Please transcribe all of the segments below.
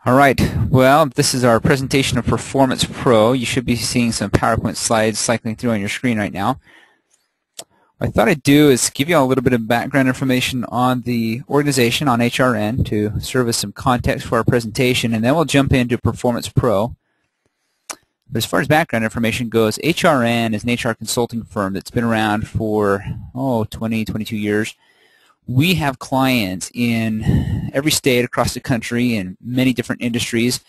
All right, well, this is our presentation of Performance Pro. You should be seeing some PowerPoint slides cycling through on your screen right now. What I thought I'd do is give you all a little bit of background information on the organization, on HRN, to serve as some context for our presentation, and then we'll jump into Performance Pro. But as far as background information goes, HRN is an HR consulting firm that's been around for, 20, 22 years. We have clients in every state across the country in many different industries.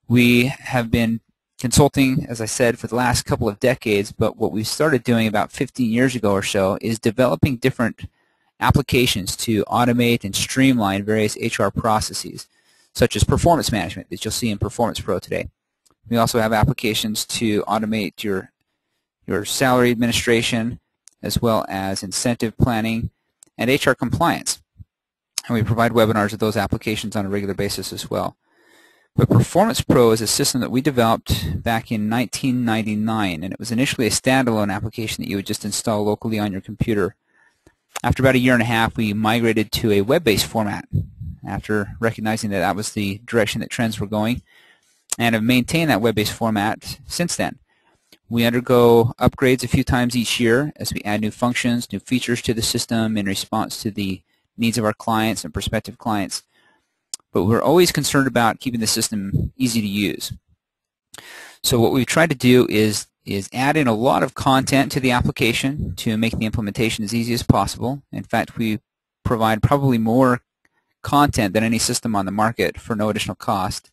We have been consulting, as I said, for the last couple of decades, but what we started doing about 15 years ago or so is developing different applications to automate and streamline various HR processes, such as performance management that you'll see in Performance Pro today. We also have applications to automate your salary administration, as well as incentive planning and HR compliance. And we provide webinars of those applications on a regular basis as well. But Performance Pro is a system that we developed back in 1999, and it was initially a standalone application that you would just install locally on your computer. After about a year and a half, we migrated to a web-based format after recognizing that that was the direction that trends were going, and have maintained that web-based format since then. We undergo upgrades a few times each year as we add new functions, new features to the system in response to the needs of our clients and prospective clients. But we're always concerned about keeping the system easy to use. So what we've tried to do is add in a lot of content to the application to make the implementation as easy as possible. In fact, we provide probably more content than any system on the market for no additional cost.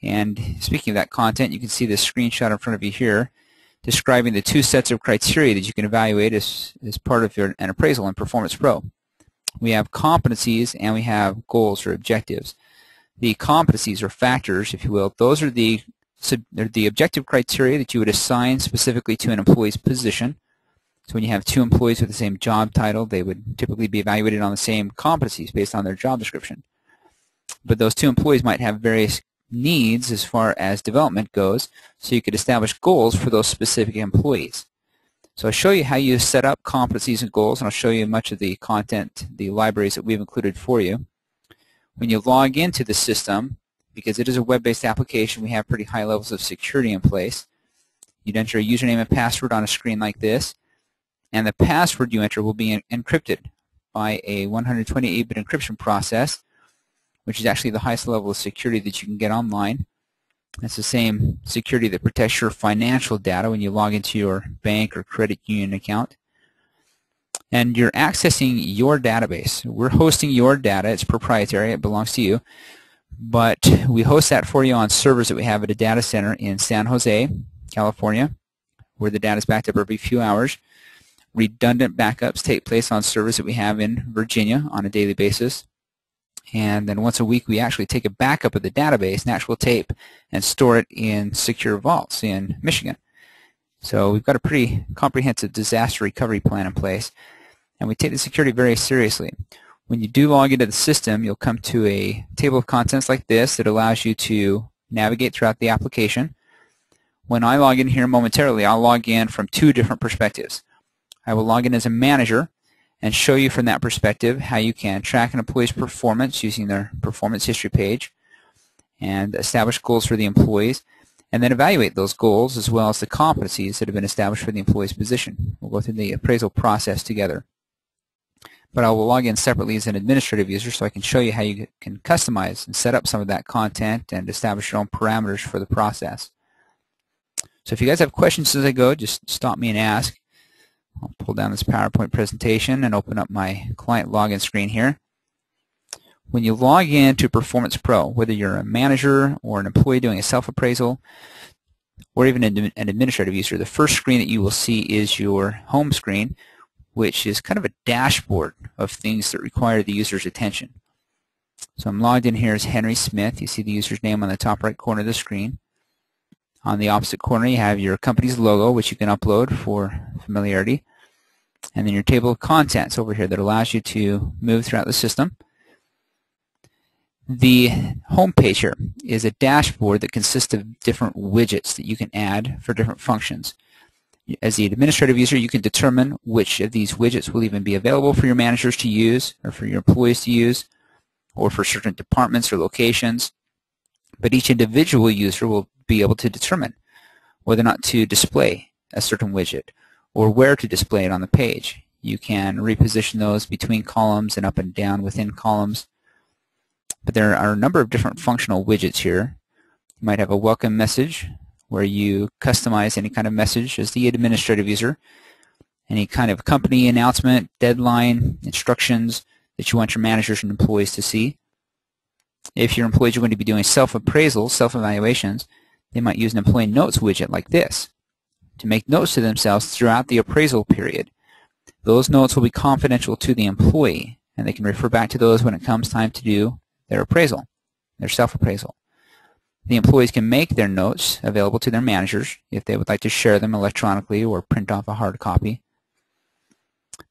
And speaking of that content, you can see this screenshot in front of you here describing the two sets of criteria that you can evaluate as part of an appraisal in Performance Pro. We have competencies and we have goals or objectives. The competencies or factors, if you will, those are the objective criteria that you would assign specifically to an employee's position. So when you have two employees with the same job title, they would typically be evaluated on the same competencies based on their job description. But those two employees might have various needs as far as development goes, so you could establish goals for those specific employees. So I'll show you how you set up competencies and goals, and I'll show you much of the content, the libraries that we've included for you. When you log into the system, because it is a web-based application, we have pretty high levels of security in place. You'd enter a username and password on a screen like this, and the password you enter will be encrypted by a 128-bit encryption process, which is actually the highest level of security that you can get online. That's the same security that protects your financial data when you log into your bank or credit union account. And you're accessing your database. We're hosting your data. It's proprietary. It belongs to you. But we host that for you on servers that we have at a data center in San Jose, California, where the data is backed up every few hours. Redundant backups take place on servers that we have in Virginia on a daily basis. And then once a week we actually take a backup of the database, an actual tape, and store it in secure vaults in Michigan. So we've got a pretty comprehensive disaster recovery plan in place, and we take the security very seriously. When you do log into the system, you'll come to a table of contents like this that allows you to navigate throughout the application. When I log in here momentarily, I'll log in from two different perspectives. I will log in as a manager and show you from that perspective how you can track an employee's performance using their performance history page and establish goals for the employees, and then evaluate those goals as well as the competencies that have been established for the employee's position. We'll go through the appraisal process together. But I will log in separately as an administrative user so I can show you how you can customize and set up some of that content and establish your own parameters for the process. So if you guys have questions as I go, just stop me and ask. I'll pull down this PowerPoint presentation and open up my client login screen here. When you log in to Performance Pro, whether you're a manager or an employee doing a self-appraisal or even an administrative user, the first screen that you will see is your home screen, which is kind of a dashboard of things that require the user's attention. So I'm logged in here as Henry Smith. You see the user's name on the top right corner of the screen. On the opposite corner you have your company's logo, which you can upload for familiarity, and then your table of contents over here that allows you to move throughout the system. The home page here is a dashboard that consists of different widgets that you can add for different functions. As the administrative user, you can determine which of these widgets will even be available for your managers to use or for your employees to use, or for certain departments or locations. But each individual user will be able to determine whether or not to display a certain widget or where to display it on the page. You can reposition those between columns and up and down within columns. But there are a number of different functional widgets here. You might have a welcome message where you customize any kind of message as the administrative user, any kind of company announcement, deadline, instructions that you want your managers and employees to see. If your employees are going to be doing self-appraisal, self-evaluations, they might use an employee notes widget like this to make notes to themselves throughout the appraisal period. Those notes will be confidential to the employee, and they can refer back to those when it comes time to do their appraisal, their self-appraisal. The employees can make their notes available to their managers if they would like to share them electronically or print off a hard copy.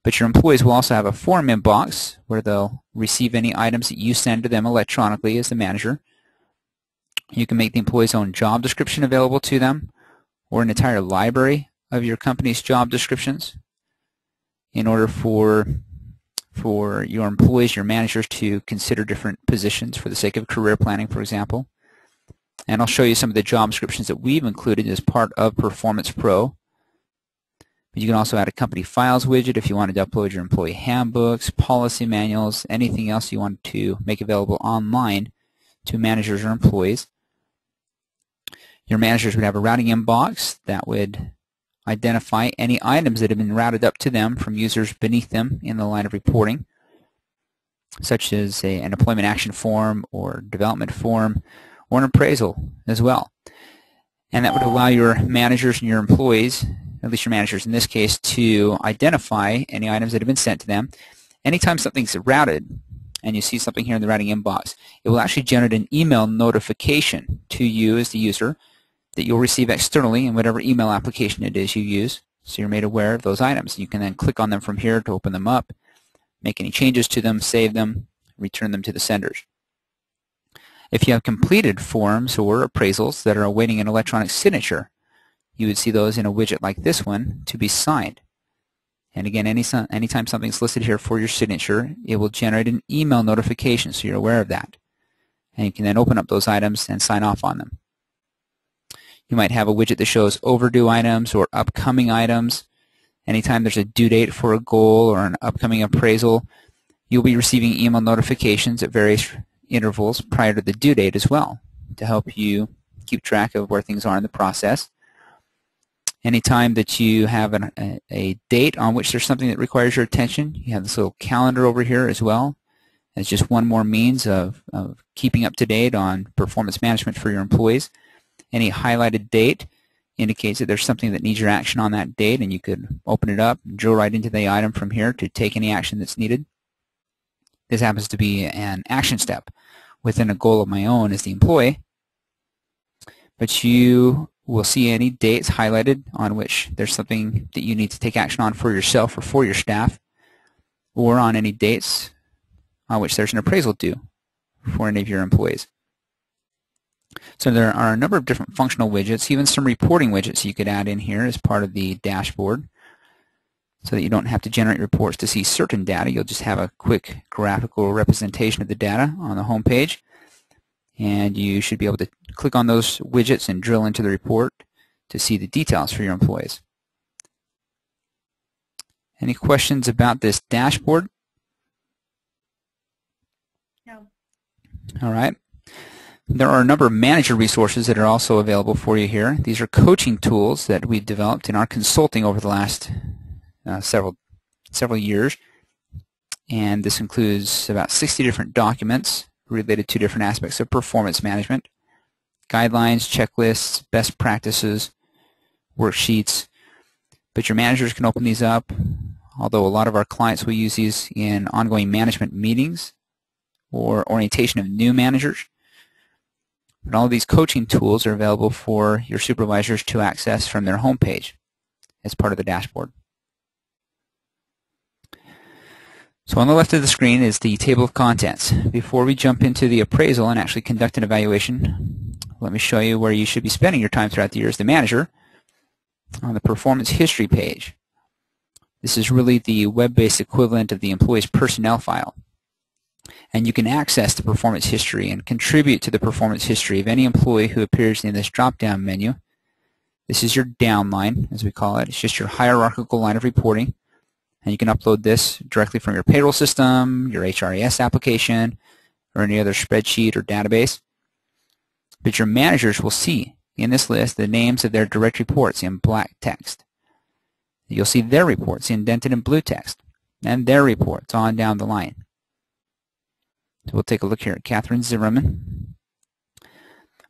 But your employees will also have a form inbox where they'll receive any items that you send to them electronically as the manager. You can make the employee's own job description available to them, or an entire library of your company's job descriptions in order for your employees, your managers, to consider different positions for the sake of career planning, for example. And I'll show you some of the job descriptions that we've included as part of Performance Pro. But you can also add a company files widget if you wanted to upload your employee handbooks, policy manuals, anything else you want to make available online to managers or employees. Your managers would have a routing inbox that would identify any items that have been routed up to them from users beneath them in the line of reporting, such as an employment action form or development form or an appraisal as well. And that would allow your managers and your employees, at least your managers in this case, to identify any items that have been sent to them. Anytime something's routed and you see something here in the routing inbox, it will actually generate an email notification to you as the user that you'll receive externally in whatever email application it is you use. So you're made aware of those items. You can then click on them from here to open them up, make any changes to them, save them, return them to the senders. If you have completed forms or appraisals that are awaiting an electronic signature, you would see those in a widget like this one to be signed. And again, anytime something's listed here for your signature, it will generate an email notification, so you're aware of that. And you can then open up those items and sign off on them. You might have a widget that shows overdue items or upcoming items. Anytime there's a due date for a goal or an upcoming appraisal, you'll be receiving email notifications at various intervals prior to the due date as well to help you keep track of where things are in the process. Anytime that you have a date on which there's something that requires your attention, you have this little calendar over here as well. It's just one more means of keeping up to date on performance management for your employees. Any highlighted date indicates that there's something that needs your action on that date, and you could open it up and drill right into the item from here to take any action that's needed. This happens to be an action step within a goal of my own as the employee, but you will see any dates highlighted on which there's something that you need to take action on for yourself or for your staff, or on any dates on which there's an appraisal due for any of your employees. So there are a number of different functional widgets, even some reporting widgets you could add in here as part of the dashboard, so that you don't have to generate reports to see certain data. You'll just have a quick graphical representation of the data on the home page, and you should be able to click on those widgets and drill into the report to see the details for your employees. Any questions about this dashboard? No. All right. There are a number of manager resources that are also available for you here. These are coaching tools that we've developed in our consulting over the last several years, and this includes about 60 different documents related to different aspects of performance management, guidelines, checklists, best practices, worksheets. But your managers can open these up, although a lot of our clients will use these in ongoing management meetings or orientation of new managers. But all of these coaching tools are available for your supervisors to access from their homepage as part of the dashboard. So on the left of the screen is the table of contents. Before we jump into the appraisal and actually conduct an evaluation, let me show you where you should be spending your time throughout the year as the manager on the performance history page. This is really the web-based equivalent of the employee's personnel file. And you can access the performance history and contribute to the performance history of any employee who appears in this drop-down menu. This is your downline, as we call it. It's just your hierarchical line of reporting. And you can upload this directly from your payroll system, your HRIS application, or any other spreadsheet or database. But your managers will see in this list the names of their direct reports in black text. You'll see their reports indented in blue text, and their reports on down the line. So we'll take a look here at Catherine Zimmerman.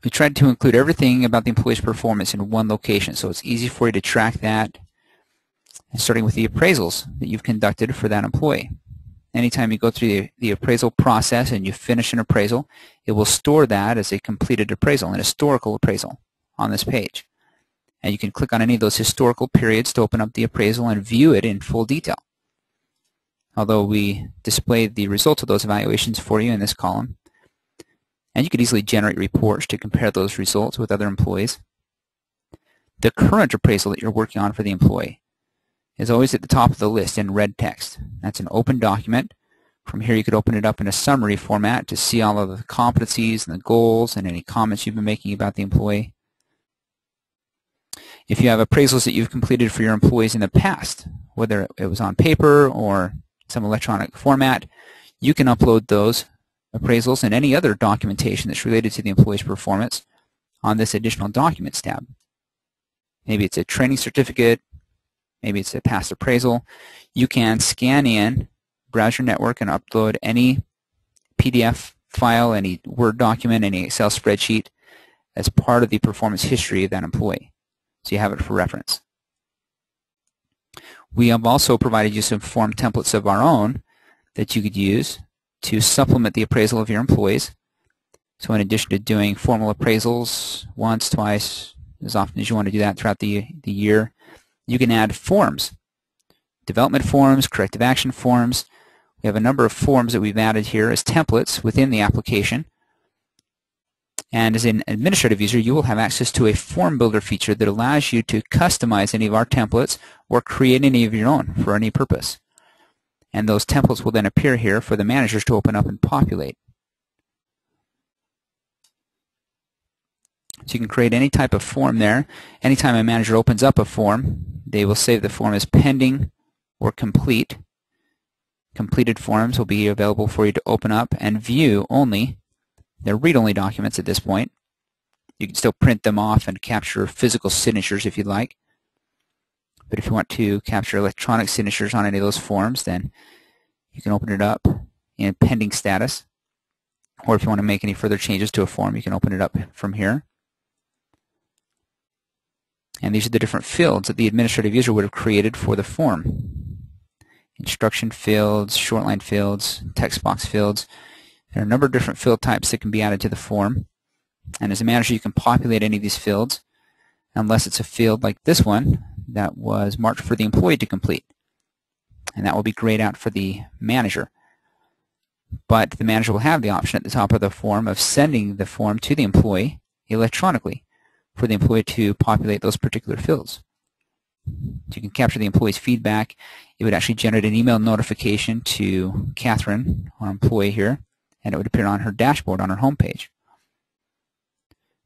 We tried to include everything about the employee's performance in one location, so it's easy for you to track that, starting with the appraisals that you've conducted for that employee. Anytime you go through the appraisal process and you finish an appraisal, it will store that as a completed appraisal, an historical appraisal on this page. And you can click on any of those historical periods to open up the appraisal and view it in full detail. Although we display the results of those evaluations for you in this column. And you could easily generate reports to compare those results with other employees. The current appraisal that you're working on for the employee is always at the top of the list in red text. That's an open document. From here you could open it up in a summary format to see all of the competencies and the goals and any comments you've been making about the employee. If you have appraisals that you've completed for your employees in the past, whether it was on paper or some electronic format, you can upload those appraisals and any other documentation that's related to the employee's performance on this Additional Documents tab. Maybe it's a training certificate, maybe it's a past appraisal. You can scan in, browse your network, and upload any PDF file, any Word document, any Excel spreadsheet as part of the performance history of that employee. So you have it for reference. We have also provided you some form templates of our own that you could use to supplement the appraisal of your employees. So in addition to doing formal appraisals once, twice, as often as you want to do that throughout the year, you can add forms, development forms, corrective action forms. We have a number of forms that we've added here as templates within the application. And as an administrative user, you will have access to a form builder feature that allows you to customize any of our templates or create any of your own for any purpose. And those templates will then appear here for the managers to open up and populate. So you can create any type of form there. Anytime a manager opens up a form, they will save the form as pending or complete. Completed forms will be available for you to open up and view only. They're read-only documents at this point. You can still print them off and capture physical signatures if you'd like. But if you want to capture electronic signatures on any of those forms, then you can open it up in pending status. Or if you want to make any further changes to a form, you can open it up from here. And these are the different fields that the administrative user would have created for the form. Instruction fields, short line fields, text box fields. There are a number of different field types that can be added to the form. And as a manager, you can populate any of these fields unless it's a field like this one that was marked for the employee to complete. And that will be grayed out for the manager. But the manager will have the option at the top of the form of sending the form to the employee electronically for the employee to populate those particular fields. So you can capture the employee's feedback. It would actually generate an email notification to Catherine, our employee here, and it would appear on her dashboard on her home page.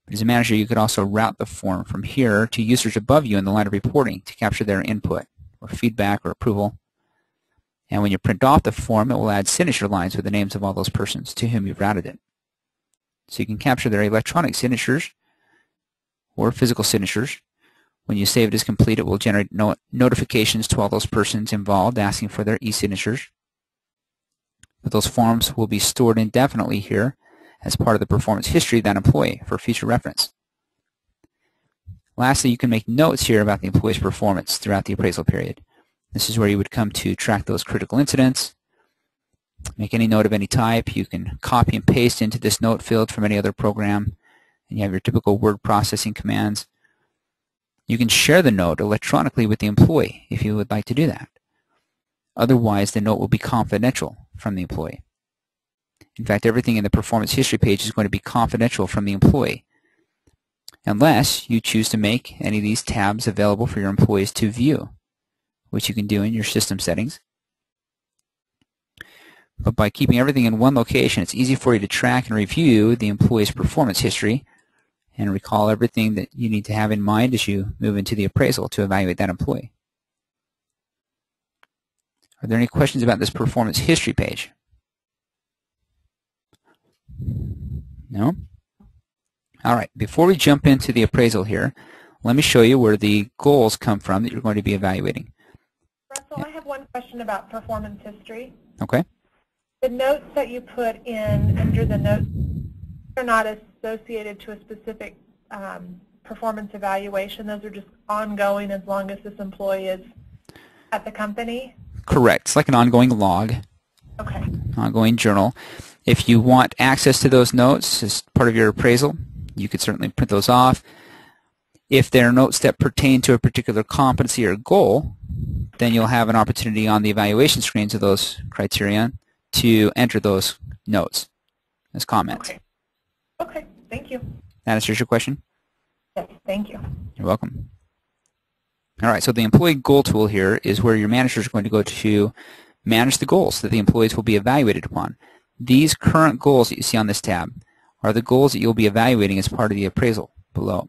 But as a manager, you could also route the form from here to users above you in the line of reporting to capture their input or feedback or approval. And when you print off the form, it will add signature lines with the names of all those persons to whom you've routed it. So you can capture their electronic signatures or physical signatures. When you save it as complete, it will generate notifications to all those persons involved asking for their e-signatures. But those forms will be stored indefinitely here as part of the performance history of that employee for future reference. Lastly, you can make notes here about the employee's performance throughout the appraisal period. This is where you would come to track those critical incidents, make any note of any type. You can copy and paste into this note field from any other program, and you have your typical word processing commands. You can share the note electronically with the employee if you would like to do that. Otherwise, the note will be confidential from the employee. In fact, everything in the performance history page is going to be confidential from the employee, unless you choose to make any of these tabs available for your employees to view, which you can do in your system settings. But by keeping everything in one location, it's easy for you to track and review the employee's performance history and recall everything that you need to have in mind as you move into the appraisal to evaluate that employee. Are there any questions about this performance history page? No? All right, before we jump into the appraisal here, let me show you where the goals come from that you're going to be evaluating. Russell, I have one question about performance history. Okay. The notes that you put in under the notes are not associated to a specific performance evaluation. Those are just ongoing as long as this employee is at the company? Correct. It's like an ongoing log, Okay. ongoing journal. If you want access to those notes as part of your appraisal, you could certainly print those off. If there are notes that pertain to a particular competency or goal, then you'll have an opportunity on the evaluation screens of those criteria to enter those notes as comments. Okay. Okay. Thank you. That answers your question? Yes. Thank you. You're welcome. All right, so the employee goal tool here is where your manager is going to go to manage the goals that the employees will be evaluated upon. These current goals that you see on this tab are the goals that you'll be evaluating as part of the appraisal below.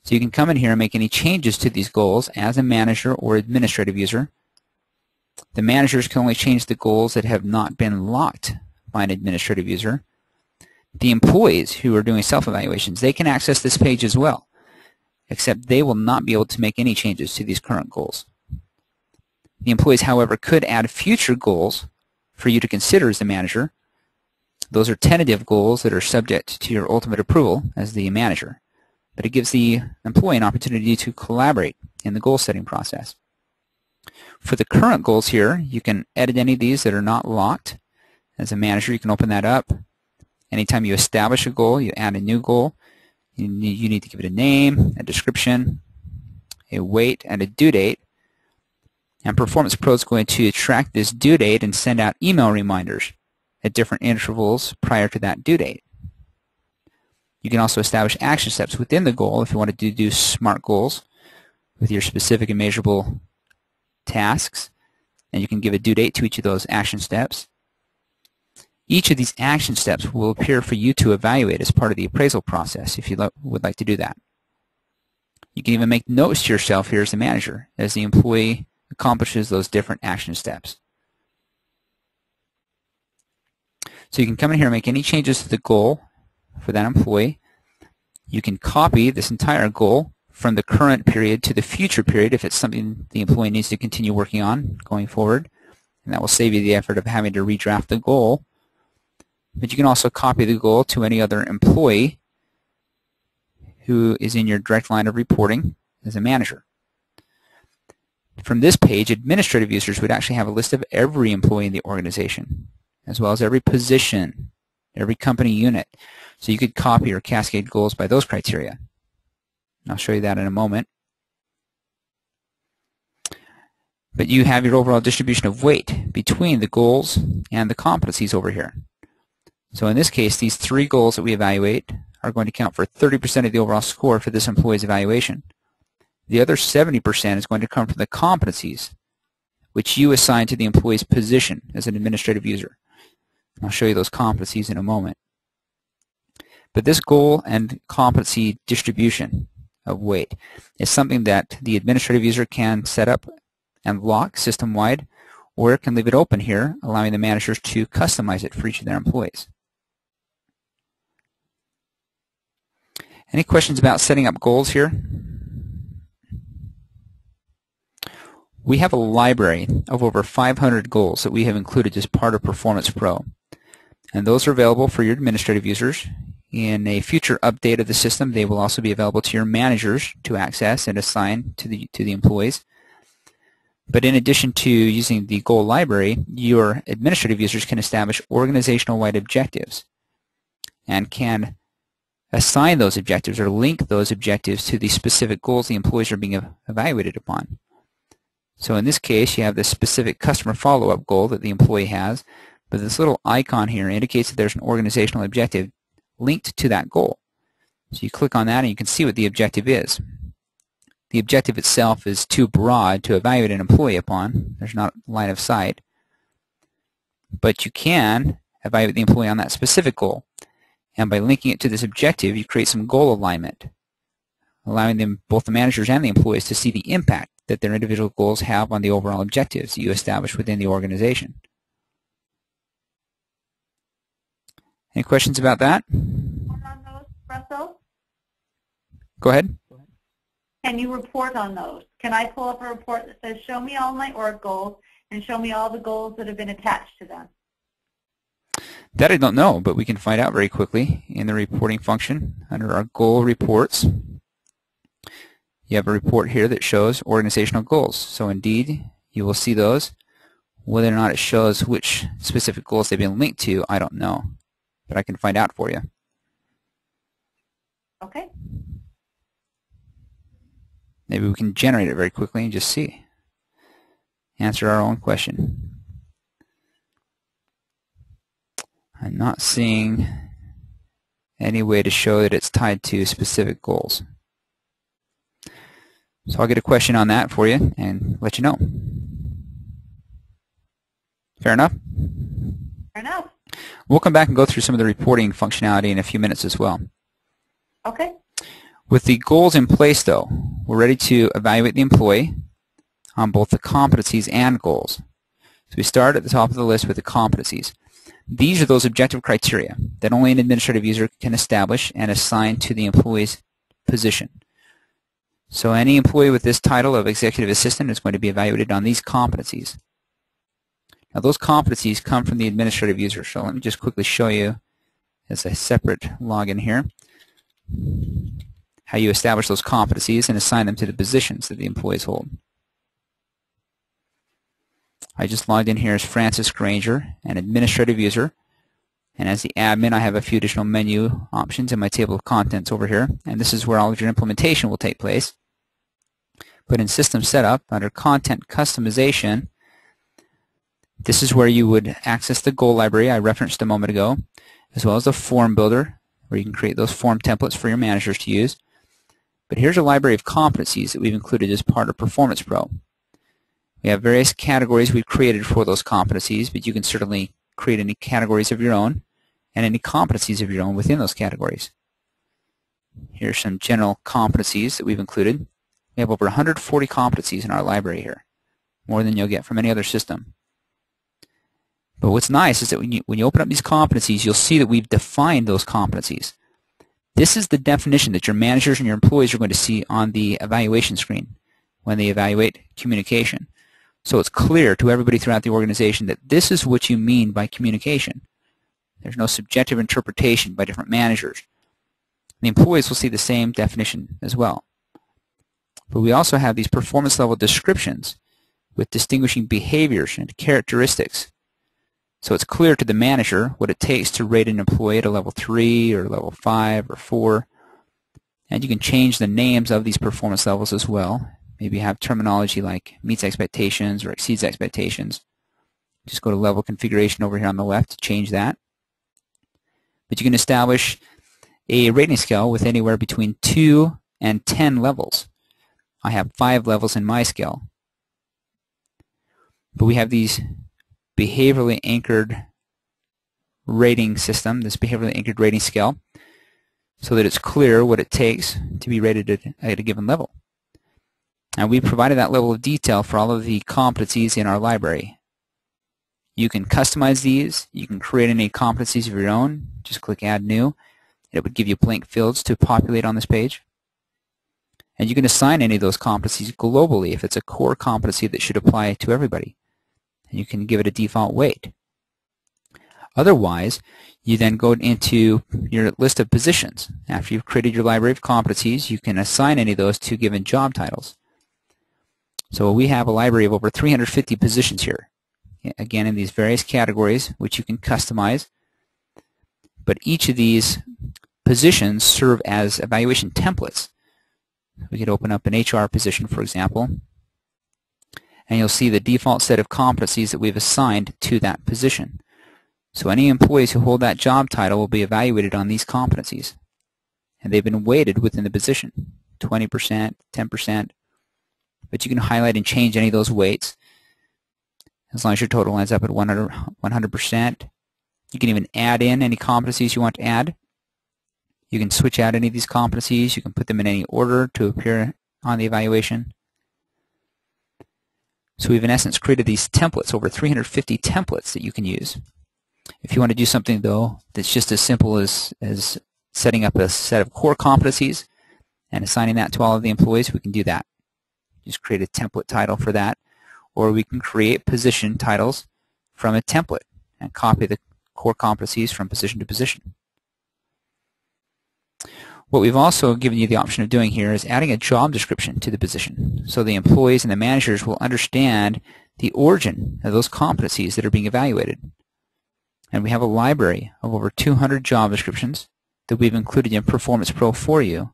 So you can come in here and make any changes to these goals as a manager or administrative user. The managers can only change the goals that have not been locked by an administrative user. The employees who are doing self-evaluations, they can access this page as well, except they will not be able to make any changes to these current goals. The employees, however, could add future goals for you to consider as the manager. Those are tentative goals that are subject to your ultimate approval as the manager, but it gives the employee an opportunity to collaborate in the goal-setting process. For the current goals here, you can edit any of these that are not locked. As a manager, you can open that up. Anytime you establish a goal, you add a new goal. You need to give it a name, a description, a weight, and a due date. And Performance Pro is going to track this due date and send out email reminders at different intervals prior to that due date. You can also establish action steps within the goal if you wanted to do SMART goals with your specific and measurable tasks. And you can give a due date to each of those action steps. Each of these action steps will appear for you to evaluate as part of the appraisal process if you would like to do that. You can even make notes to yourself here as the manager as the employee accomplishes those different action steps. So you can come in here and make any changes to the goal for that employee. You can copy this entire goal from the current period to the future period if it's something the employee needs to continue working on going forward. And that will save you the effort of having to redraft the goal. But you can also copy the goal to any other employee who is in your direct line of reporting as a manager. From this page, administrative users would actually have a list of every employee in the organization, as well as every position, every company unit. So you could copy or cascade goals by those criteria. I'll show you that in a moment. But you have your overall distribution of weight between the goals and the competencies over here. So in this case, these three goals that we evaluate are going to count for 30% of the overall score for this employee's evaluation. The other 70% is going to come from the competencies, which you assign to the employee's position as an administrative user. I'll show you those competencies in a moment. But this goal and competency distribution of weight is something that the administrative user can set up and lock system-wide, or it can leave it open here, allowing the managers to customize it for each of their employees. Any questions about setting up goals here? We have a library of over 500 goals that we have included as part of Performance Pro. And those are available for your administrative users. In a future update of the system, they will also be available to your managers to access and assign to the employees. But in addition to using the goal library, your administrative users can establish organizational-wide objectives and can assign those objectives or link those objectives to the specific goals the employees are being evaluated upon. So in this case, you have this specific customer follow-up goal that the employee has, but this little icon here indicates that there's an organizational objective linked to that goal. So you click on that and you can see what the objective is. The objective itself is too broad to evaluate an employee upon. There's not line of sight. but you can evaluate the employee on that specific goal. And by linking it to this objective, you create some goal alignment, allowing them, both the managers and the employees, to see the impact that their individual goals have on the overall objectives that you establish within the organization. Any questions about that? On those, Russell? Go ahead. Can you report on those? Can I pull up a report that says, show me all my org goals and show me all the goals that have been attached to them? That I don't know, but we can find out very quickly in the reporting function under our goal reports. You have a report here that shows organizational goals. So indeed, you will see those. Whether or not it shows which specific goals they've been linked to, I don't know, but I can find out for you. Okay. Maybe we can generate it very quickly and just see. Answer our own question. I'm not seeing any way to show that it's tied to specific goals. So I'll get a question on that for you and let you know. Fair enough? Fair enough. We'll come back and go through some of the reporting functionality in a few minutes as well. Okay. With the goals in place, though, we're ready to evaluate the employee on both the competencies and goals. So we start at the top of the list with the competencies. These are those objective criteria that only an administrative user can establish and assign to the employee's position. So any employee with this title of executive assistant is going to be evaluated on these competencies. Now those competencies come from the administrative user, so let me just quickly show you as a separate login here how you establish those competencies and assign them to the positions that the employees hold. I just logged in here as Francis Granger, an administrative user, and as the admin I have a few additional menu options in my table of contents over here, and this is where all of your implementation will take place. But in System Setup, under Content Customization, this is where you would access the goal library I referenced a moment ago, as well as the form builder, where you can create those form templates for your managers to use. But here's a library of competencies that we've included as part of Performance Pro. We have various categories we've created for those competencies, but you can certainly create any categories of your own and any competencies of your own within those categories. Here's some general competencies that we've included. We have over 140 competencies in our library here, more than you'll get from any other system. But what's nice is that when you open up these competencies, you'll see that we've defined those competencies. This is the definition that your managers and your employees are going to see on the evaluation screen when they evaluate communication. So it's clear to everybody throughout the organization that this is what you mean by communication. There's no subjective interpretation by different managers. The employees will see the same definition as well. But we also have these performance level descriptions with distinguishing behaviors and characteristics. So it's clear to the manager what it takes to rate an employee at a level 3 or level 5 or 4. And you can change the names of these performance levels as well. Maybe have terminology like meets expectations or exceeds expectations. Just go to level configuration over here on the left to change that. But you can establish a rating scale with anywhere between 2 and 10 levels. I have 5 levels in my scale. But we have these behaviorally anchored rating system, this behaviorally anchored rating scale, so that it's clear what it takes to be rated at a given level. And we provided that level of detail for all of the competencies in our library. You can customize these. You can create any competencies of your own. Just click Add New. It would give you blank fields to populate on this page. And you can assign any of those competencies globally if it's a core competency that should apply to everybody. And you can give it a default weight. Otherwise, you then go into your list of positions. After you've created your library of competencies, you can assign any of those to given job titles. So we have a library of over 350 positions here, again in these various categories which you can customize. But each of these positions serve as evaluation templates. We could open up an HR position, for example, and you'll see the default set of competencies that we've assigned to that position. So any employees who hold that job title will be evaluated on these competencies. And they've been weighted within the position, 20%, 10%. But you can highlight and change any of those weights, as long as your total ends up at 100%. You can even add in any competencies you want to add. You can switch out any of these competencies. You can put them in any order to appear on the evaluation. So we've in essence created these templates, over 350 templates that you can use. If you want to do something though that's just as simple as setting up a set of core competencies and assigning that to all of the employees, we can do that. Just create a template title for that, or we can create position titles from a template and copy the core competencies from position to position. What we've also given you the option of doing here is adding a job description to the position, so the employees and the managers will understand the origin of those competencies that are being evaluated. And we have a library of over 200 job descriptions that we've included in Performance Pro for you.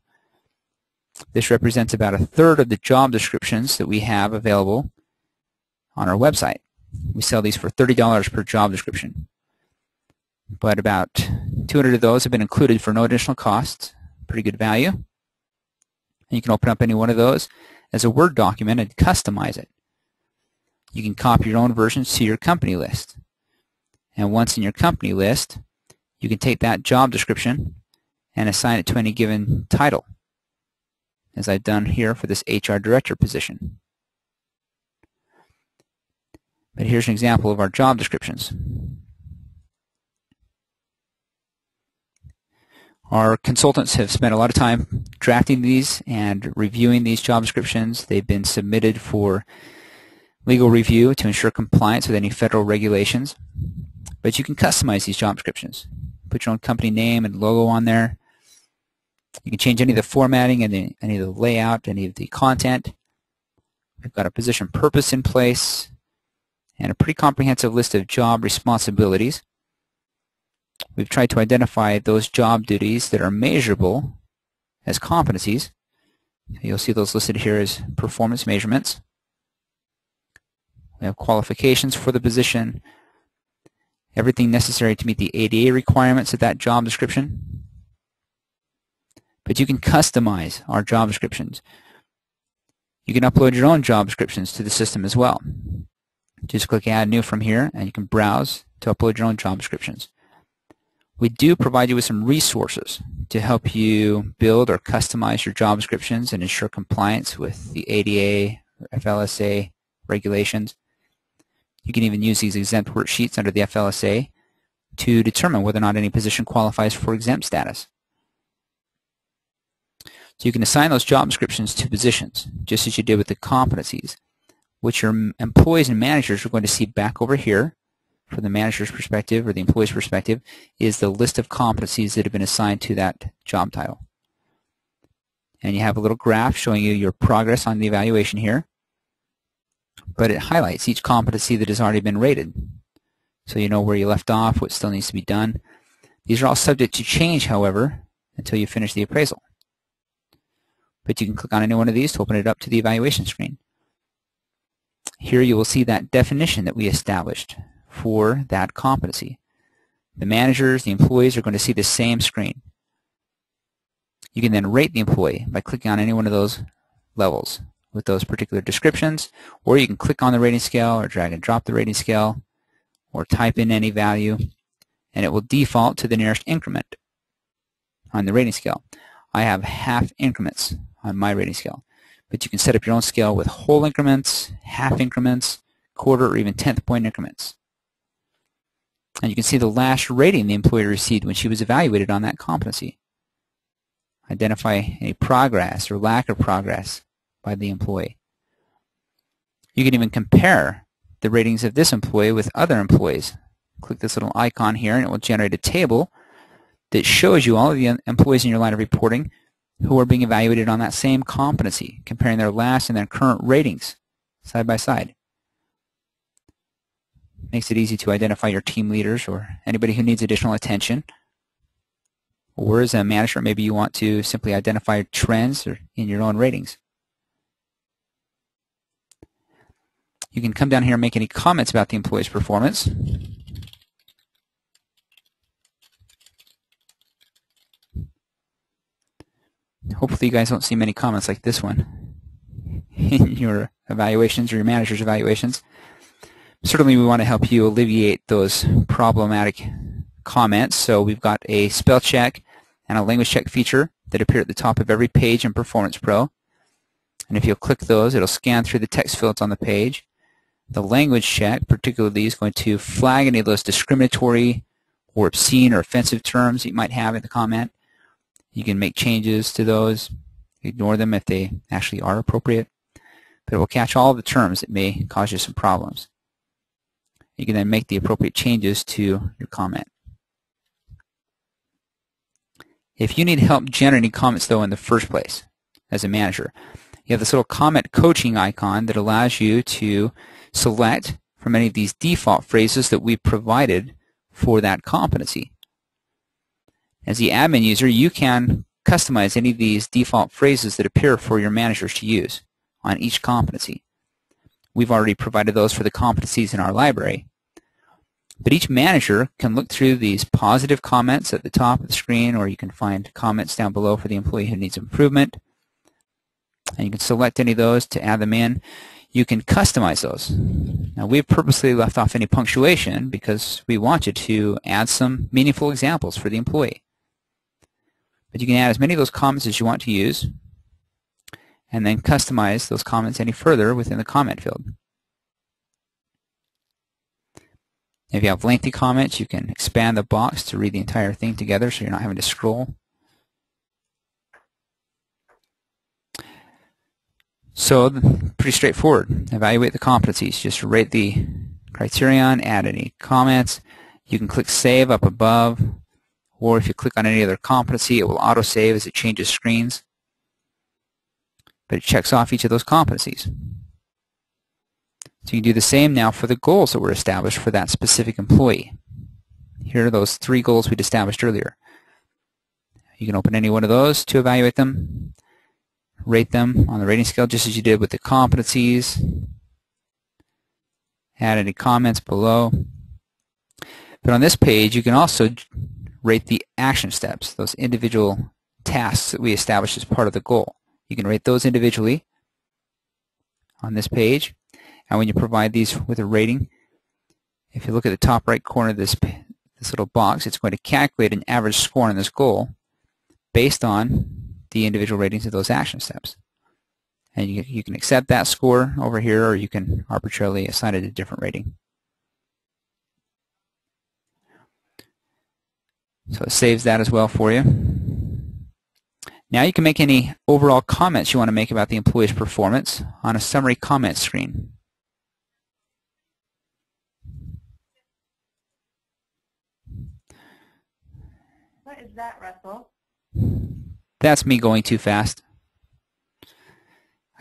This represents about 1/3 of the job descriptions that we have available on our website. We sell these for $30 per job description. But about 200 of those have been included for no additional cost. Pretty good value. And you can open up any one of those as a Word document and customize it. You can copy your own versions to your company list. And once in your company list, you can take that job description and assign it to any given title, as I've done here for this HR Director position. But here's an example of our job descriptions. Our consultants have spent a lot of time drafting these and reviewing these job descriptions. They've been submitted for legal review to ensure compliance with any federal regulations. But you can customize these job descriptions. Put your own company name and logo on there. You can change any of the formatting, and any of the layout, any of the content. We've got a position purpose in place and a pretty comprehensive list of job responsibilities. We've tried to identify those job duties that are measurable as competencies. You'll see those listed here as performance measurements. We have qualifications for the position, everything necessary to meet the ADA requirements of that job description. But you can customize our job descriptions. You can upload your own job descriptions to the system as well. Just click Add New from here, and you can browse to upload your own job descriptions. We do provide you with some resources to help you build or customize your job descriptions and ensure compliance with the ADA or FLSA regulations. You can even use these exempt worksheets under the FLSA to determine whether or not any position qualifies for exempt status. So you can assign those job descriptions to positions, just as you did with the competencies, which your employees and managers are going to see back over here. From the manager's perspective or the employee's perspective, is the list of competencies that have been assigned to that job title. And you have a little graph showing you your progress on the evaluation here, but it highlights each competency that has already been rated. So you know where you left off, what still needs to be done. These are all subject to change, however, until you finish the appraisal. But you can click on any one of these to open it up to the evaluation screen. Here you will see that definition that we established for that competency. The managers, the employees are going to see the same screen. You can then rate the employee by clicking on any one of those levels with those particular descriptions, or you can click on the rating scale or drag and drop the rating scale or type in any value, and it will default to the nearest increment on the rating scale. I have half increments on my rating scale, but you can set up your own scale with whole increments, half increments, quarter, or even 10th point increments. And you can see the last rating the employee received when she was evaluated on that competency. Identify any progress or lack of progress by the employee. You can even compare the ratings of this employee with other employees. Click this little icon here and it will generate a table that shows you all of the employees in your line of reporting who are being evaluated on that same competency, comparing their last and their current ratings side by side. Makes it easy to identify your team leaders or anybody who needs additional attention. Or as a manager, maybe you want to simply identify trends in your own ratings. You can come down here and make any comments about the employee's performance. Hopefully you guys don't see many comments like this one in your evaluations or your manager's evaluations. Certainly we want to help you alleviate those problematic comments, so we've got a spell check and a language check feature that appear at the top of every page in Performance Pro. And if you'll click those, it'll scan through the text fields on the page. The language check, particularly, is going to flag any of those discriminatory or obscene or offensive terms that you might have in the comment. You can make changes to those, ignore them if they actually are appropriate, but it will catch all of the terms that may cause you some problems. You can then make the appropriate changes to your comment. If you need help generating comments, though, in the first place as a manager, you have this little comment coaching icon that allows you to select from any of these default phrases that we've provided for that competency. As the admin user, you can customize any of these default phrases that appear for your managers to use on each competency. We've already provided those for the competencies in our library. But each manager can look through these positive comments at the top of the screen, or you can find comments down below for the employee who needs improvement. And you can select any of those to add them in. You can customize those. Now, we've purposely left off any punctuation because we wanted to add some meaningful examples for the employee. But you can add as many of those comments as you want to use, and then customize those comments any further within the comment field. If you have lengthy comments, you can expand the box to read the entire thing together so you're not having to scroll. So, pretty straightforward. Evaluate the competencies. Just rate the criterion, add any comments. You can click Save up above, or if you click on any other competency, it will auto-save as it changes screens. But it checks off each of those competencies. So you can do the same now for the goals that were established for that specific employee. Here are those 3 goals we'd established earlier. You can open any one of those to evaluate them, rate them on the rating scale just as you did with the competencies, add any comments below. But on this page, you can also rate the action steps, those individual tasks that we established as part of the goal. You can rate those individually on this page. And when you provide these with a rating, if you look at the top right corner of this little box, it's going to calculate an average score on this goal based on the individual ratings of those action steps. And you can accept that score over here, or you can arbitrarily assign it a different rating. So it saves that as well for you. Now you can make any overall comments you want to make about the employee's performance on a summary comments screen. What is that, Russell? That's me going too fast.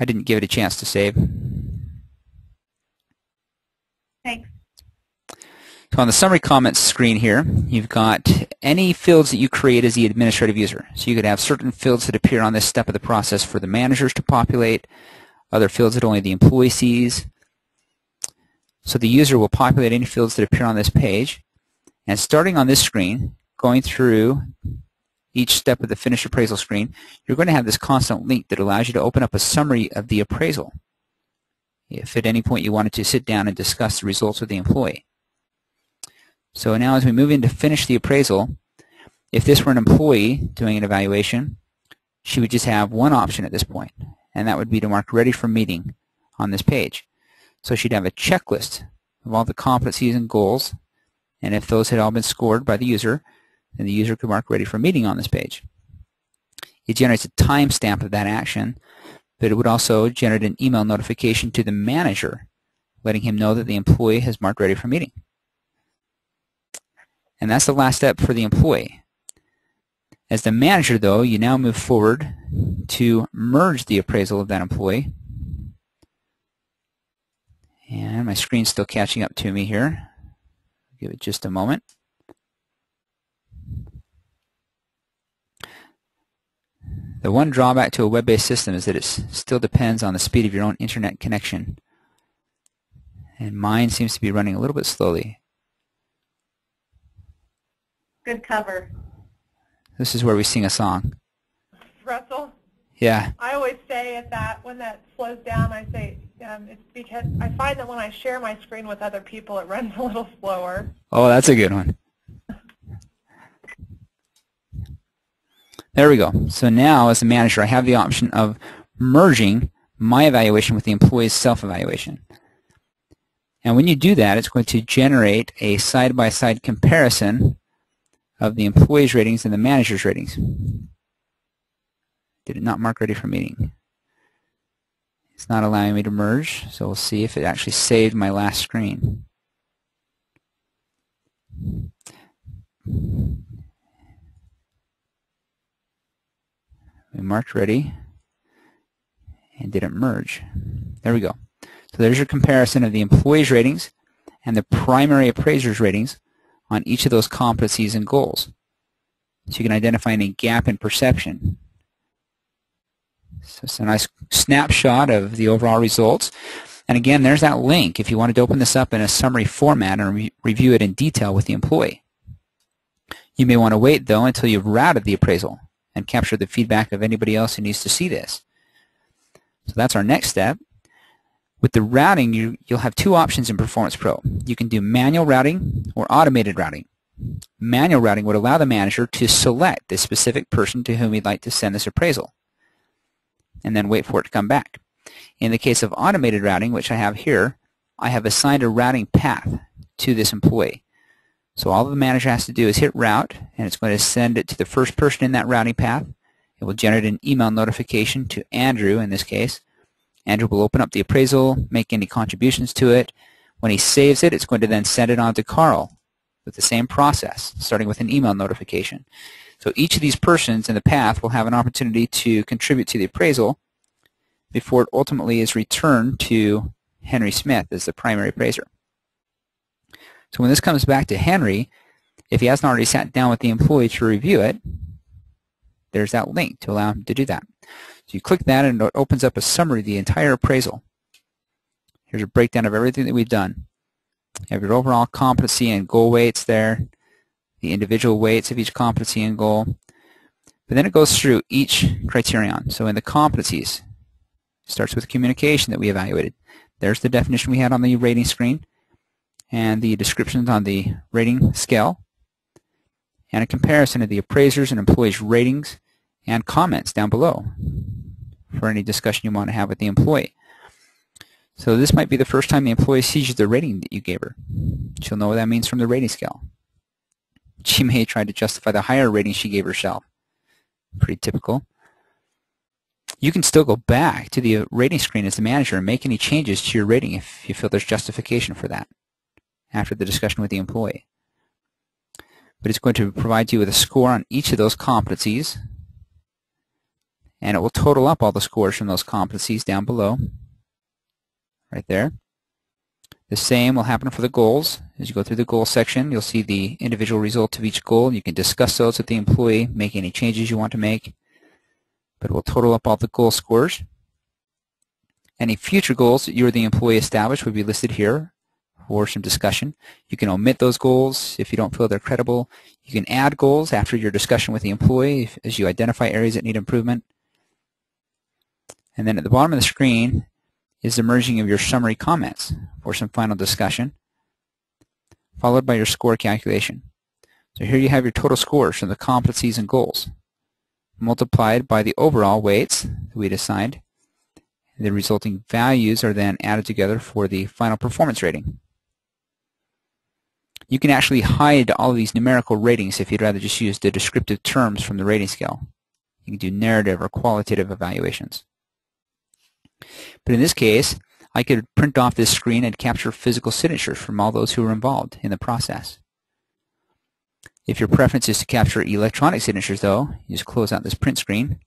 I didn't give it a chance to save. Thanks. So on the summary comments screen here, you've got any fields that you create as the administrative user. So you could have certain fields that appear on this step of the process for the managers to populate, other fields that only the employee sees. So the user will populate any fields that appear on this page. And starting on this screen, going through each step of the finished appraisal screen, you're going to have this constant link that allows you to open up a summary of the appraisal if at any point you wanted to sit down and discuss the results with the employee. So now as we move in to finish the appraisal, if this were an employee doing an evaluation, she would just have one option at this point, and that would be to mark ready for meeting on this page. So she'd have a checklist of all the competencies and goals, and if those had all been scored by the user, then the user could mark ready for meeting on this page. It generates a timestamp of that action, but it would also generate an email notification to the manager letting him know that the employee has marked ready for meeting. And that's the last step for the employee. As the manager, though, you now move forward to merge the appraisal of that employee. And my screen's still catching up to me here. Give it just a moment. The one drawback to a web-based system is that it still depends on the speed of your own internet connection. And mine seems to be running a little bit slowly. Good cover. This is where we sing a song. Russell, Yeah. I always say at that, when that slows down, I say it's because I find that when I share my screen with other people, it runs a little slower. Oh, that's a good one. There we go. So now, as the manager, I have the option of merging my evaluation with the employee's self-evaluation. And when you do that, it's going to generate a side-by-side comparison of the employee's ratings and the manager's ratings. Did it not mark ready for meeting? It's not allowing me to merge, so we'll see if it actually saved my last screen. We marked ready and didn't merge. There we go. So there's your comparison of the employee's ratings and the primary appraiser's ratings on each of those competencies and goals. So you can identify any gap in perception. So it's a nice snapshot of the overall results. And again, there's that link if you wanted to open this up in a summary format and review it in detail with the employee. You may want to wait, though, until you've routed the appraisal and captured the feedback of anybody else who needs to see this. So that's our next step. With the routing, you'll have two options in Performance Pro. You can do manual routing or automated routing. Manual routing would allow the manager to select the specific person to whom he'd like to send this appraisal, and then wait for it to come back. In the case of automated routing, which I have here, I have assigned a routing path to this employee. So all the manager has to do is hit route, and it's going to send it to the first person in that routing path. It will generate an email notification to Andrew in this case. Andrew will open up the appraisal, make any contributions to it. When he saves it, it's going to then send it on to Carl with the same process, starting with an email notification. So each of these persons in the path will have an opportunity to contribute to the appraisal before it ultimately is returned to Henry Smith as the primary appraiser. So when this comes back to Henry, if he hasn't already sat down with the employee to review it, there's that link to allow him to do that. So you click that and it opens up a summary of the entire appraisal. Here's a breakdown of everything that we've done. You have your overall competency and goal weights there, the individual weights of each competency and goal. But then it goes through each criterion. So in the competencies, it starts with communication that we evaluated. There's the definition we had on the rating screen and the descriptions on the rating scale, and a comparison of the appraisers and employees' ratings and comments down below for any discussion you want to have with the employee. So this might be the first time the employee sees the rating that you gave her. She'll know what that means from the rating scale. She may try to justify the higher rating she gave herself. Pretty typical. You can still go back to the rating screen as the manager and make any changes to your rating if you feel there's justification for that after the discussion with the employee. But it's going to provide you with a score on each of those competencies, and it will total up all the scores from those competencies down below, right there. The same will happen for the goals. As you go through the goal section, you'll see the individual results of each goal. You can discuss those with the employee, make any changes you want to make, but it will total up all the goal scores. Any future goals that you or the employee established would be listed here for some discussion. You can omit those goals if you don't feel they're credible. You can add goals after your discussion with the employee as you identify areas that need improvement. And then at the bottom of the screen is the merging of your summary comments for some final discussion, followed by your score calculation. So here you have your total scores from the competencies and goals, multiplied by the overall weights that we'd assigned. The resulting values are then added together for the final performance rating. You can actually hide all of these numerical ratings if you'd rather just use the descriptive terms from the rating scale. You can do narrative or qualitative evaluations. But in this case, I could print off this screen and capture physical signatures from all those who were involved in the process. If your preference is to capture electronic signatures, though, you just close out this print screen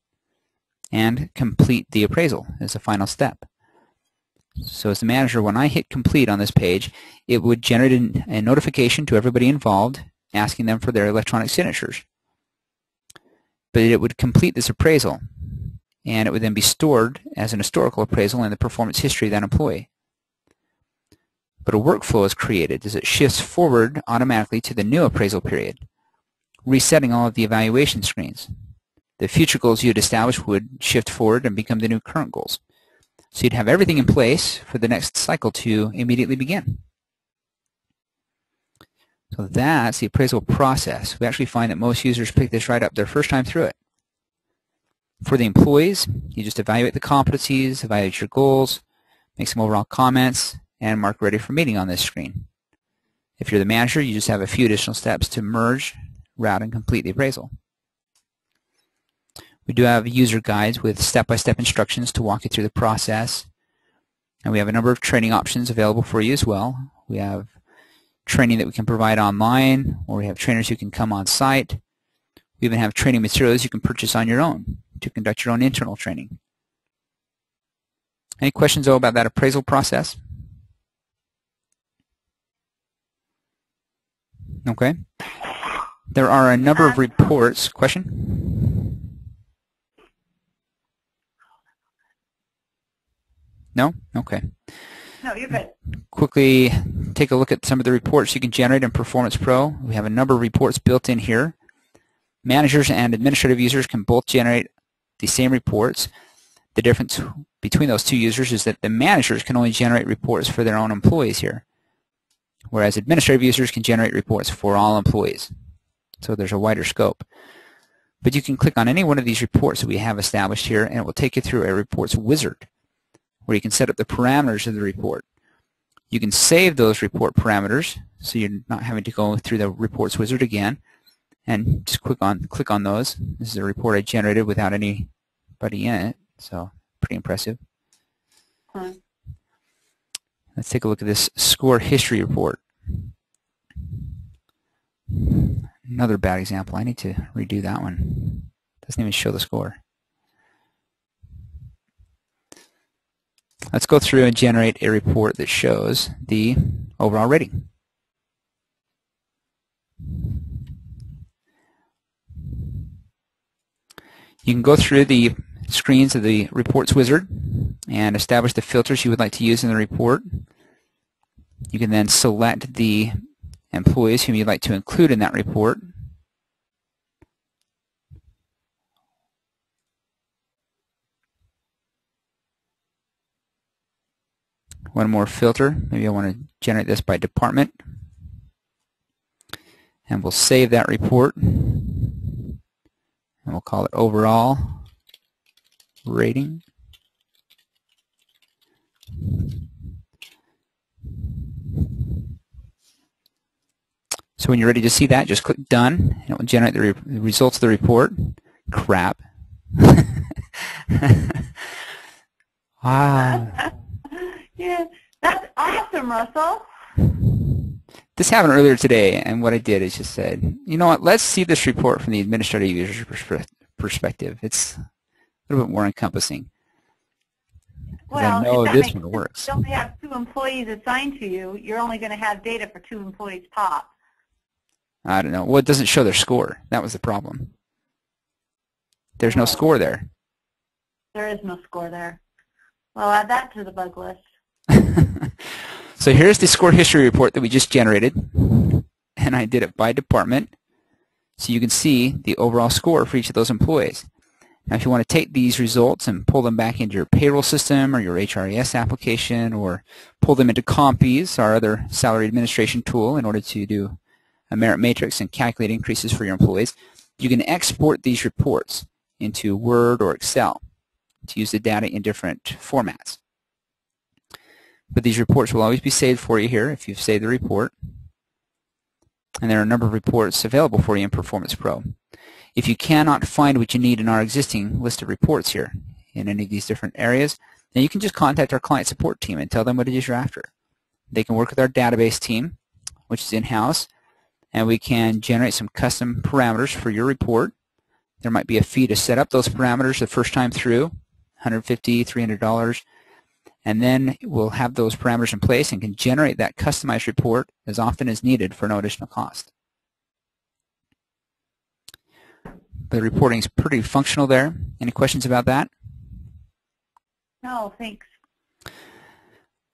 and complete the appraisal as the final step. So as the manager, when I hit complete on this page, it would generate a notification to everybody involved asking them for their electronic signatures. But it would complete this appraisal, and it would then be stored as an historical appraisal in the performance history of that employee. But a workflow is created as it shifts forward automatically to the new appraisal period, resetting all of the evaluation screens. the future goals you had established would shift forward and become the new current goals. So you'd have everything in place for the next cycle to immediately begin. So that's the appraisal process. We actually find that most users pick this right up their first time through it. For the employees, you just evaluate the competencies, evaluate your goals, make some overall comments, and mark ready for meeting on this screen. If you're the manager, you just have a few additional steps to merge, route, and complete the appraisal. We do have user guides with step-by-step instructions to walk you through the process. And we have a number of training options available for you as well. We have training that we can provide online, or we have trainers who can come on site. We even have training materials you can purchase on your own to conduct your own internal training. Any questions, though, about that appraisal process? Okay. There are a number of reports. Question? No? Okay. No, you're good. Quickly take a look at some of the reports you can generate in Performance Pro. We have a number of reports built in here. Managers and administrative users can both generate the same reports. The difference between those two users is that the managers can only generate reports for their own employees here, whereas administrative users can generate reports for all employees. So there's a wider scope. But you can click on any one of these reports that we have established here, and it will take you through a reports wizard, where you can set up the parameters of the report. You can save those report parameters, so you're not having to go through the reports wizard again, and just click on those. This is a report I generated without anybody in it, so pretty impressive. Let's take a look at this score history report. Another bad example. I need to redo that one. Doesn't even show the score. Let's go through and generate a report that shows the overall rating. You can go through the screens of the reports wizard and establish the filters you would like to use in the report. You can then select the employees whom you'd like to include in that report. One more filter. Maybe I want to generate this by department. And we'll save that report. And we'll call it overall rating. So when you're ready to see that, just click Done, and it will generate the results of the report. Crap. Wow. Yeah, that's awesome, Russell. This happened earlier today, and what I did is just said, you know what, let's see this report from the administrative user's perspective. It's a little bit more encompassing. Well, I know this one works. If you only have 2 employees assigned to you, you're only going to have data for 2 employees pop. I don't know. Well, it doesn't show their score. That was the problem. There's no score there. There is no score there. Well, add that to the bug list. So here's the score history report that we just generated, and I did it by department, so you can see the overall score for each of those employees. Now if you want to take these results and pull them back into your payroll system or your HRIS application, or pull them into Compies, our other salary administration tool, in order to do a merit matrix and calculate increases for your employees, you can export these reports into Word or Excel to use the data in different formats. But these reports will always be saved for you here if you've saved the report. And there are a number of reports available for you in Performance Pro. If you cannot find what you need in our existing list of reports here in any of these different areas, then you can just contact our client support team and tell them what it is you're after. They can work with our database team, which is in-house, and we can generate some custom parameters for your report. There might be a fee to set up those parameters the first time through, $150, $300, and then we'll have those parameters in place and can generate that customized report as often as needed for no additional cost. The reporting is pretty functional there. Any questions about that? No, thanks.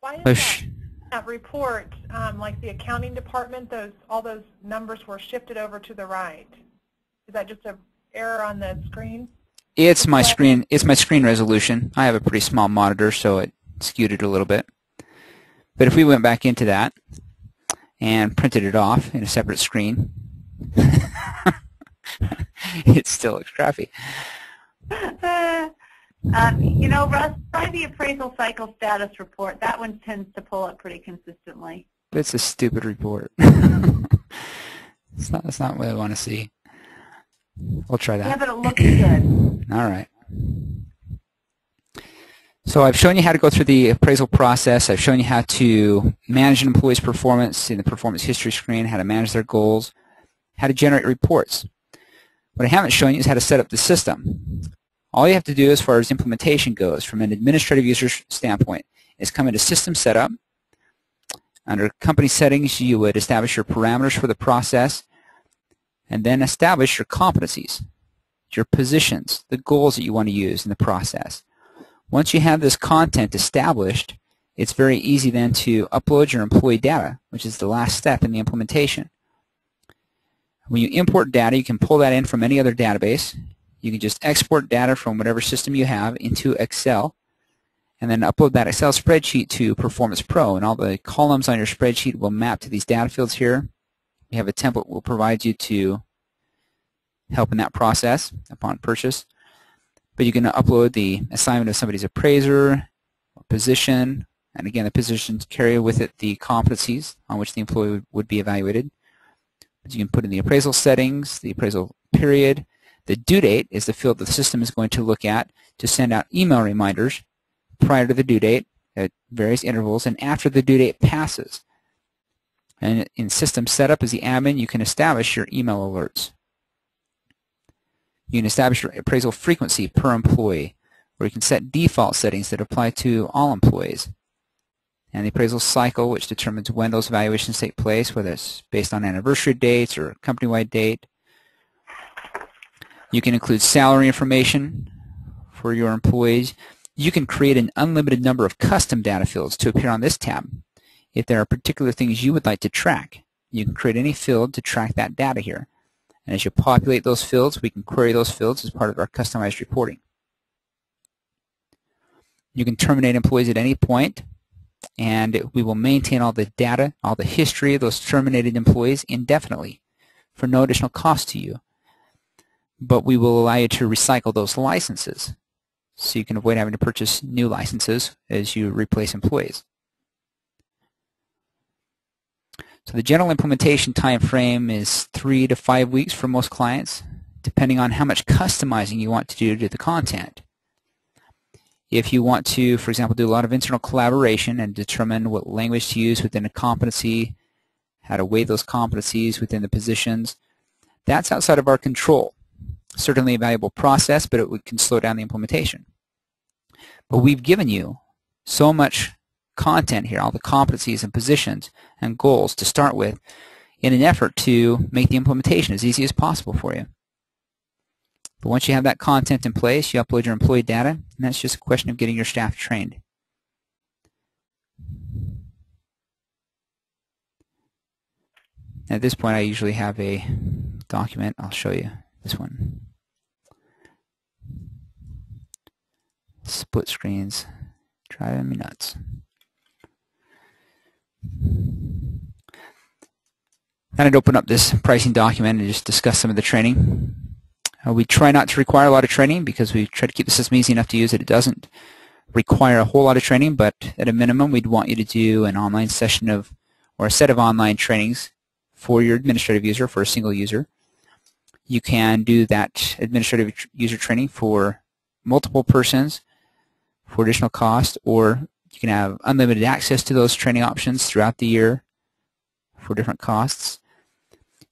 Why is that report, like the accounting department, all those numbers were shifted over to the right? Is that just a error on the screen? It's my screen. It's my screen resolution. I have a pretty small monitor, so it skewed it a little bit. But if we went back into that and printed it off in a separate screen, it still looks crappy. You know, Russ, try the appraisal cycle status report. That one tends to pull up pretty consistently. It's a stupid report. That's not what I want to see. We'll try that. Yeah, but it looks good. All right. So I've shown you how to go through the appraisal process. I've shown you how to manage an employee's performance in the performance history screen, how to manage their goals, how to generate reports. What I haven't shown you is how to set up the system. All you have to do as far as implementation goes from an administrative user standpoint is come into System Setup. Under Company Settings, you would establish your parameters for the process and then establish your competencies, your positions, the goals that you want to use in the process. Once you have this content established, it's very easy then to upload your employee data, which is the last step in the implementation. When you import data, you can pull that in from any other database. You can just export data from whatever system you have into Excel and then upload that Excel spreadsheet to Performance Pro, and all the columns on your spreadsheet will map to these data fields here. You have a template we'll provide you to help in that process upon purchase. But you can upload the assignment of somebody's appraiser or position, and again the positions carry with it the competencies on which the employee would be evaluated. But you can put in the appraisal settings, the appraisal period. The due date is the field the system is going to look at to send out email reminders prior to the due date at various intervals and after the due date passes. And in System Setup as the admin, you can establish your email alerts. You can establish your appraisal frequency per employee, or you can set default settings that apply to all employees. And the appraisal cycle, which determines when those evaluations take place, whether it's based on anniversary dates or company-wide date. You can include salary information for your employees. You can create an unlimited number of custom data fields to appear on this tab. If there are particular things you would like to track, you can create any field to track that data here. And as you populate those fields, we can query those fields as part of our customized reporting. You can terminate employees at any point, and we will maintain all the data, all the history of those terminated employees indefinitely for no additional cost to you. But we will allow you to recycle those licenses so you can avoid having to purchase new licenses as you replace employees. So the general implementation time frame is 3 to 5 weeks for most clients, depending on how much customizing you want to do to the content. If you want to, for example, do a lot of internal collaboration and determine what language to use within a competency, how to weigh those competencies within the positions, that's outside of our control. Certainly a valuable process, but it can slow down the implementation. But we've given you so much content here, all the competencies and positions and goals to start with, in an effort to make the implementation as easy as possible for you. But once you have that content in place, you upload your employee data, and that's just a question of getting your staff trained. At this point, I usually have a document. I'll show you this one. Split screens, driving me nuts. And I'd open up this pricing document and just discuss some of the training. We try not to require a lot of training because we try to keep the system easy enough to use that it doesn't require a whole lot of training, but at a minimum we'd want you to do an online session of, or a set of online trainings for your administrative user, for a single user. You can do that administrative user training for multiple persons for additional cost, or you can have unlimited access to those training options throughout the year for different costs.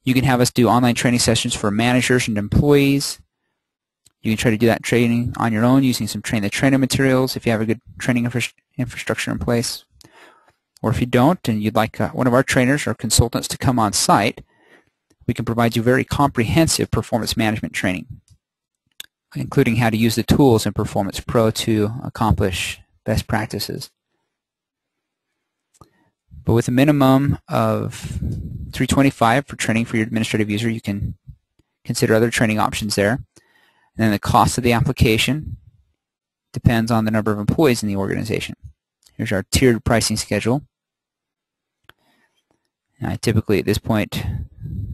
You can have us do online training sessions for managers and employees. You can try to do that training on your own using some train the trainer materials if you have a good training infrastructure in place. Or if you don't and you'd like one of our trainers or consultants to come on site, we can provide you very comprehensive performance management training, including how to use the tools in Performance Pro to accomplish best practices. But with a minimum of $325 for training for your administrative user, you can consider other training options there. And then the cost of the application depends on the number of employees in the organization. Here's our tiered pricing schedule. And I typically at this point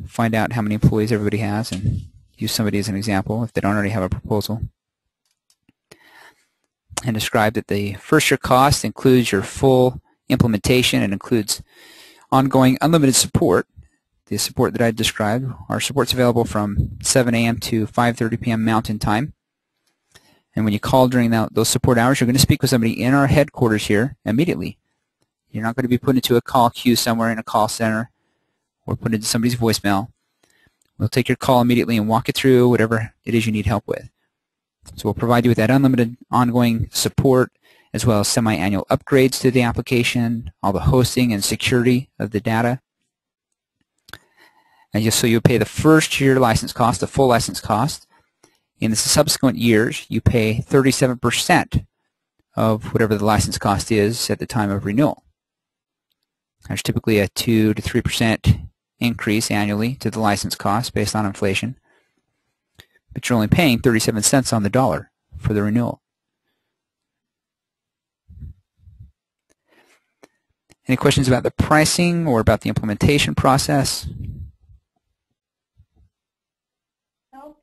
find out how many employees everybody has and use somebody as an example if they don't already have a proposal. And describe that the first year cost includes your full implementation and includes ongoing unlimited support. The support that I described, our support's available from 7 a.m. to 5:30 p.m. Mountain Time. And when you call during those support hours, you're going to speak with somebody in our headquarters here immediately. You're not going to be put into a call queue somewhere in a call center or put into somebody's voicemail. We'll take your call immediately and walk you through whatever it is you need help with. So we'll provide you with that unlimited ongoing support as well as semi-annual upgrades to the application, all the hosting and security of the data. And just so you pay the first year license cost, the full license cost. In the subsequent years, you pay 37% of whatever the license cost is at the time of renewal. There's typically a 2 to 3% increase annually to the license cost based on inflation. But you're only paying 37 cents on the dollar for the renewal. Any questions about the pricing or about the implementation process? No.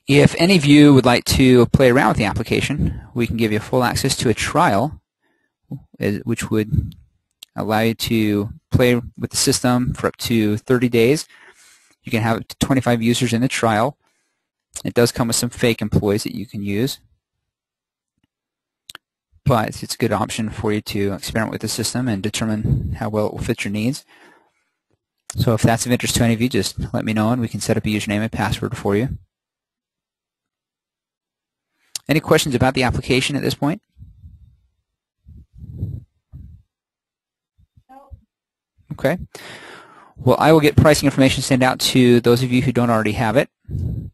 If any of you would like to play around with the application, we can give you full access to a trial, which would allow you to play with the system for up to 30 days. You can have up to 25 users in the trial. It does come with some fake employees that you can use, but it's a good option for you to experiment with the system and determine how well it will fit your needs. So if that's of interest to any of you, just let me know and we can set up a username and password for you. Any questions about the application at this point? No. Okay. Well, I will get pricing information sent out to those of you who don't already have it,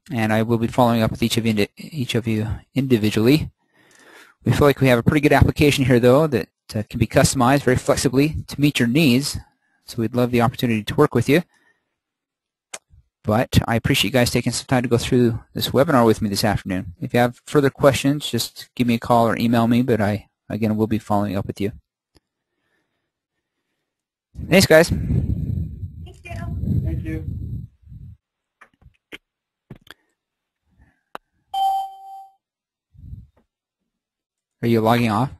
and I will be following up with each of you individually. We feel like we have a pretty good application here, though, that can be customized very flexibly to meet your needs, so we'd love the opportunity to work with you. But I appreciate you guys taking some time to go through this webinar with me this afternoon. If you have further questions, just give me a call or email me, but I, again, will be following up with you. Thanks, guys. Thank you. Thank you. Are you logging off?